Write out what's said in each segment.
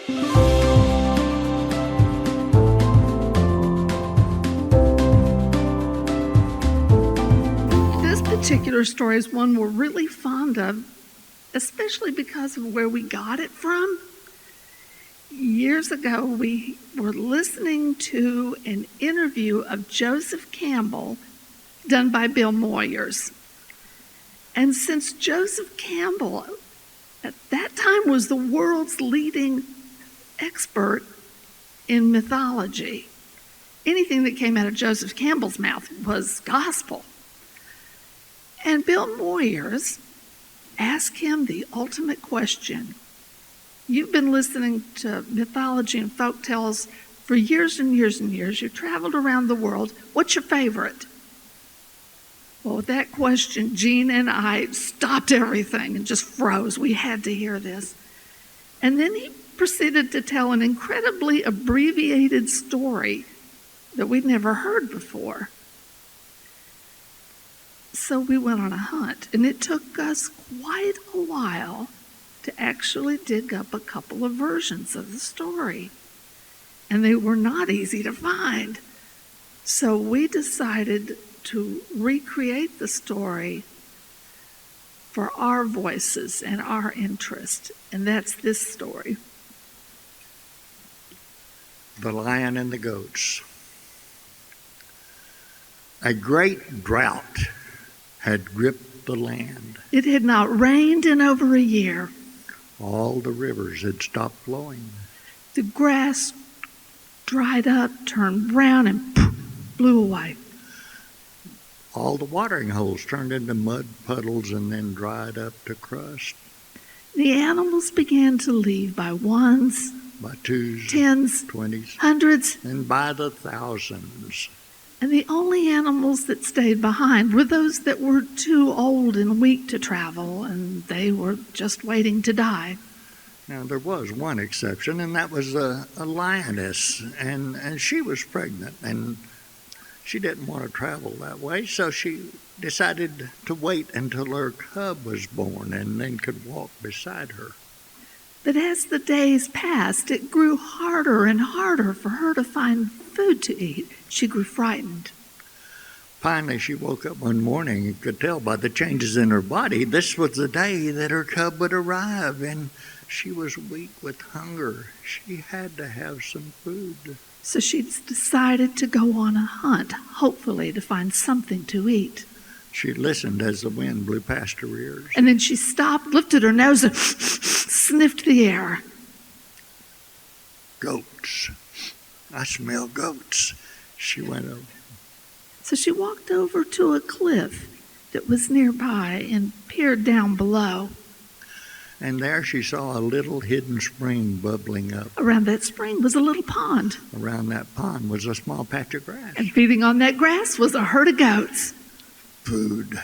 This particular story is one we're really fond of, especially because of where we got it from. Years ago, we were listening to an interview of Joseph Campbell done by Bill Moyers. And since Joseph Campbell at that time was the world's leading expert in mythology, anything that came out of Joseph Campbell's mouth was gospel. And Bill Moyers asked him the ultimate question. You've been listening to mythology and folk tales for years and years and years. You've traveled around the world. What's your favorite? Well, with that question, Jean and I stopped everything and just froze. We had to hear this. And then he proceeded to tell an incredibly abbreviated story that we'd never heard before. So we went on a hunt, and it took us quite a while to actually dig up a couple of versions of the story. And they were not easy to find. So we decided to recreate the story for our voices and our interest. And that's this story. The Lion and the Goats. A great drought had gripped the land. It had not rained in over a year. All the rivers had stopped flowing. The grass dried up, turned brown, and blew away. All the watering holes turned into mud puddles and then dried up to crust. The animals began to leave by ones, by twos, tens, 20s, hundreds, and by the thousands. And the only animals that stayed behind were those that were too old and weak to travel, and they were just waiting to die. Now, there was one exception, and that was a lioness, and she was pregnant, and she didn't want to travel that way, so she decided to wait until her cub was born and then could walk beside her. But as the days passed, it grew harder and harder for her to find food to eat. She grew frightened. Finally, she woke up one morning and could tell by the changes in her body this was the day that her cub would arrive, and she was weak with hunger. She had to have some food. So she decided to go on a hunt, hopefully to find something to eat. She listened as the wind blew past her ears. And then she stopped, lifted her nose, and sniffed the air. Goats. I smell goats. She went over. So she walked over to a cliff that was nearby and peered down below. And there she saw a little hidden spring bubbling up. Around that spring was a little pond. Around that pond was a small patch of grass. And feeding on that grass was a herd of goats. Food.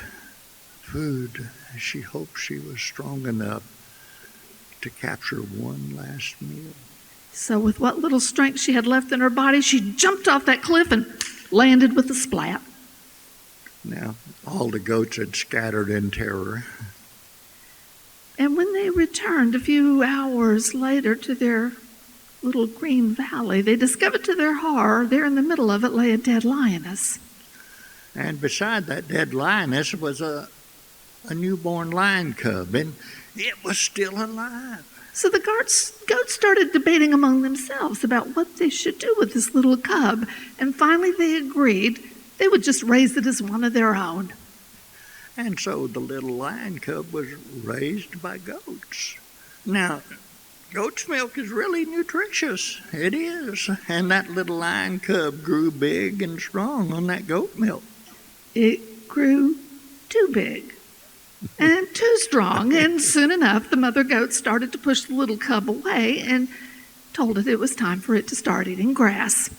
She hoped she was strong enough to capture one last meal. So with what little strength she had left in her body, she jumped off that cliff and landed with a splat. Now, all the goats had scattered in terror. And when they returned a few hours later to their little green valley, they discovered to their horror, there in the middle of it lay a dead lioness. And beside that dead lioness was a newborn lion cub, and it was still alive. So the goats started debating among themselves about what they should do with this little cub, and finally they agreed they would just raise it as one of their own. And so the little lion cub was raised by goats. Now, goat's milk is really nutritious. It is. And that little lion cub grew big and strong on that goat milk. It grew too big and too strong, and soon enough the mother goat started to push the little cub away and told it was time for it to start eating grass.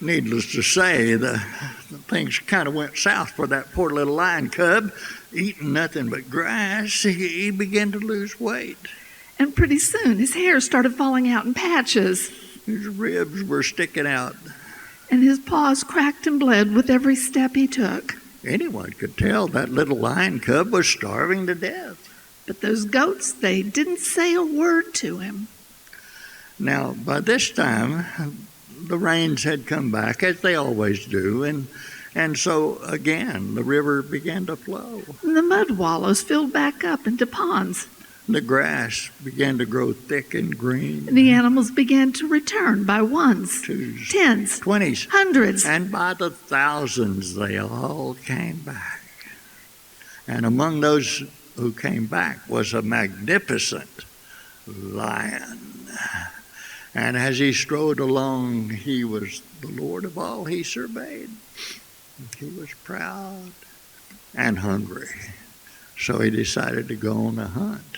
Needless to say, the things kind of went south for that poor little lion cub. Eating nothing but grass, he began to lose weight. And pretty soon his hair started falling out in patches. His ribs were sticking out. And his paws cracked and bled with every step he took. Anyone could tell that little lion cub was starving to death. But those goats, they didn't say a word to him. Now, by this time, the rains had come back, as they always do, and so again the river began to flow. And the mud wallows filled back up into ponds. The grass began to grow thick and green. And the animals began to return by ones, Twos, tens, 20s, hundreds. and by the thousands they all came back. And among those who came back was a magnificent lion. And as he strode along, he was the Lord of all he surveyed. He was proud and hungry, so he decided to go on a hunt.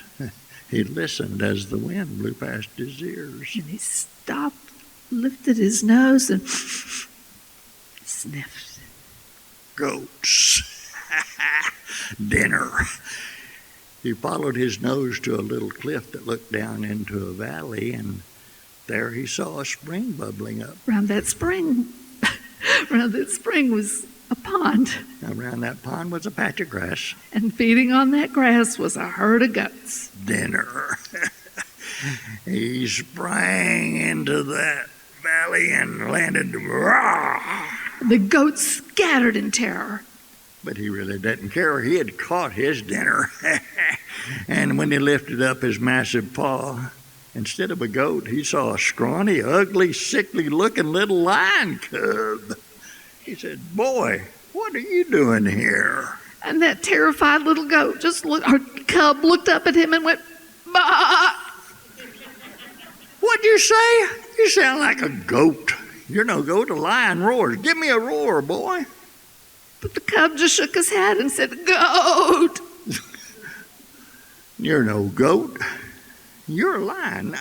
He listened as the wind blew past his ears. And he stopped, lifted his nose, and sniffed. Goats. Dinner. He followed his nose to a little cliff that looked down into a valley, and there he saw a spring bubbling up. Around that spring was a pond. Around that pond was a patch of grass. And feeding on that grass was a herd of goats. Dinner. He sprang into that valley and landed. Rah! The goats scattered in terror. But he really didn't care. He had caught his dinner. And when he lifted up his massive paw, instead of a goat, he saw a scrawny, ugly, sickly-looking little lion cub. He said, "Boy, what are you doing here?" And that terrified little goat our cub looked up at him and went, "Bah!" "What'd you say? You sound like a goat. You're no goat, a lion roars. Give me a roar, boy." But the cub just shook his head and said, "Goat." "You're no goat. You're a lion.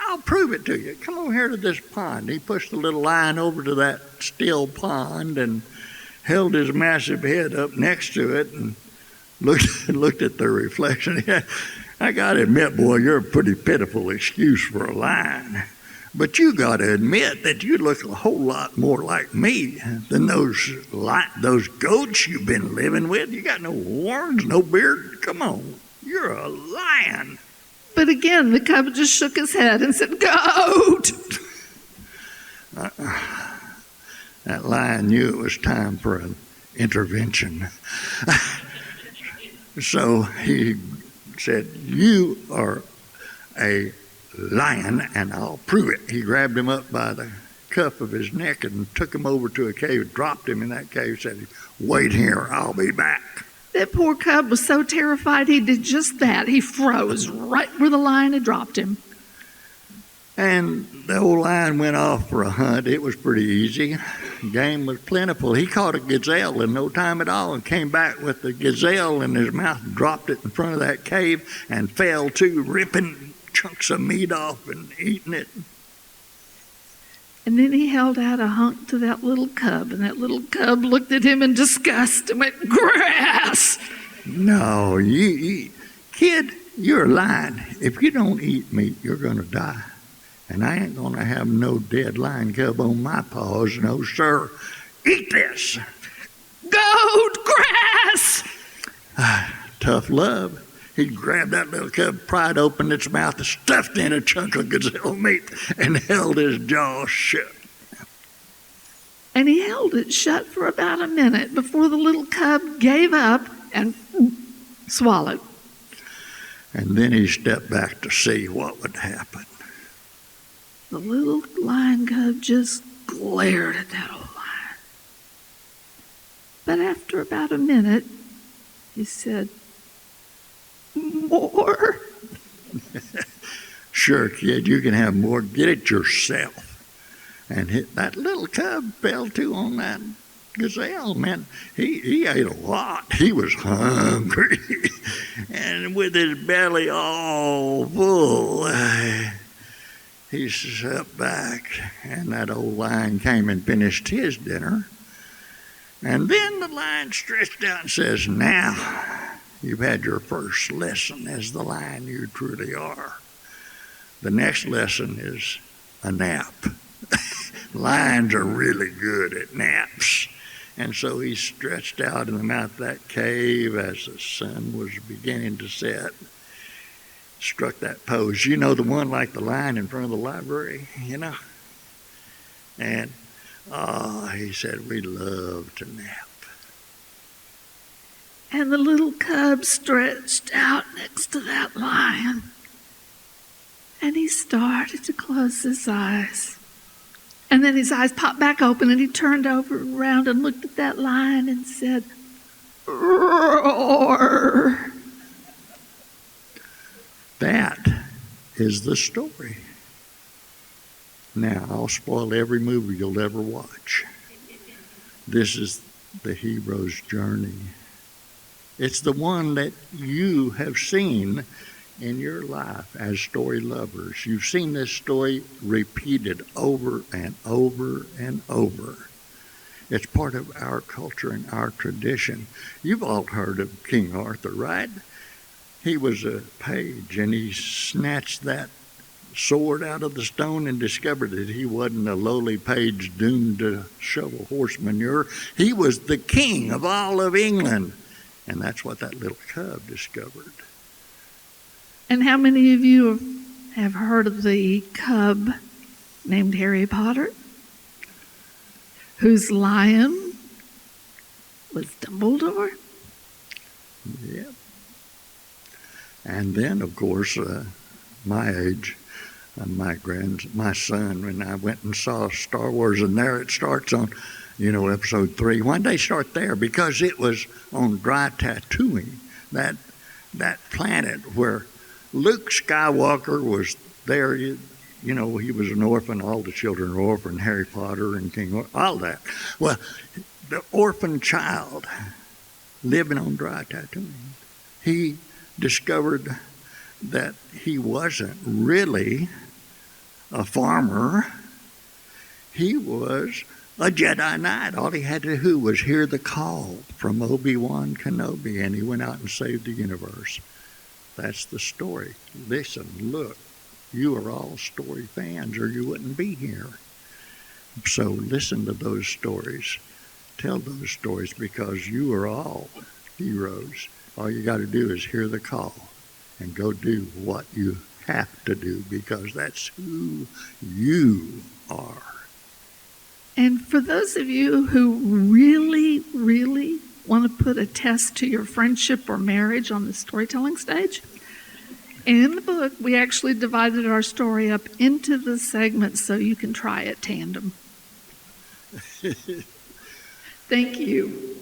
I'll prove it to you. Come over here to this pond." He pushed the little lion over to that still pond and held his massive head up next to it and looked at the reflection. "I got to admit, boy, you're a pretty pitiful excuse for a lion. But you got to admit that you look a whole lot more like me than those goats you've been living with. You got no horns, no beard. Come on, you're a lion." But again, the cub just shook his head and said, "Goat." That lion knew it was time for an intervention. So he said, "You are a lion, and I'll prove it." He grabbed him up by the cuff of his neck and took him over to a cave, dropped him in that cave, said, "Wait here, I'll be back." That poor cub was so terrified he did just that. He froze right where the lion had dropped him. And the old lion went off for a hunt. It was pretty easy. Game was plentiful. He caught a gazelle in no time at all and came back with the gazelle in his mouth, dropped it in front of that cave, and fell to, ripping chunks of meat off and eating it. And then he held out a hunk to that little cub, and that little cub looked at him in disgust and went, "Grass!" "No, kid, you're lying. If you don't eat meat, you're going to die. And I ain't going to have no dead lion cub on my paws, no sir. Eat this." "Goat grass!" Tough love. He grabbed that little cub, pried open its mouth, and stuffed in a chunk of gazelle meat and held his jaws shut. And he held it shut for about a minute before the little cub gave up and swallowed. And then he stepped back to see what would happen. The little lion cub just glared at that old lion. But after about a minute, he said, "More." "Sure, kid, you can have more. Get it yourself." And that little cub fell to on that gazelle. Man, he ate a lot. He was hungry. And with his belly all full, he sat back, and that old lion came and finished his dinner. And then the lion stretched out and says, "Now, you've had your first lesson as the lion you truly are. The next lesson is a nap." Lions are really good at naps. And so he stretched out in the mouth of that cave as the sun was beginning to set, struck that pose. You know, the one like the lion in front of the library, you know? And, he said, we love to nap. And the little cub stretched out next to that lion. And he started to close his eyes. And then his eyes popped back open and he turned over around and looked at that lion and said, roar. That is the story. Now, I'll spoil every movie you'll ever watch. This is the hero's journey. It's the one that you have seen in your life as story lovers. You've seen this story repeated over and over and over. It's part of our culture and our tradition. You've all heard of King Arthur, right? He was a page, and he snatched that sword out of the stone and discovered that he wasn't a lowly page doomed to shovel horse manure. He was the king of all of England. And that's what that little cub discovered. And how many of you have heard of the cub named Harry Potter, whose lion was Dumbledore? Yep. And then, of course, my age, my son, when I went and saw Star Wars, and there it starts on, episode 3. Why'd they start there? Because it was on dry Tatooine, that planet where Luke Skywalker was there. He was an orphan. All the children are orphan. Harry Potter and King Arthur, all that. Well, the orphan child living on dry Tatooine, he discovered that he wasn't really a farmer. He was a Jedi Knight. All he had to do was hear the call from Obi-Wan Kenobi, and he went out and saved the universe. That's the story. Listen, look, you are all story fans, or you wouldn't be here. So listen to those stories. Tell those stories, because you are all heroes. All you got to do is hear the call and go do what you have to do, because that's who you are. And for those of you who really, really want to put a test to your friendship or marriage on the storytelling stage, in the book, we actually divided our story up into the segments so you can try it tandem. Thank you.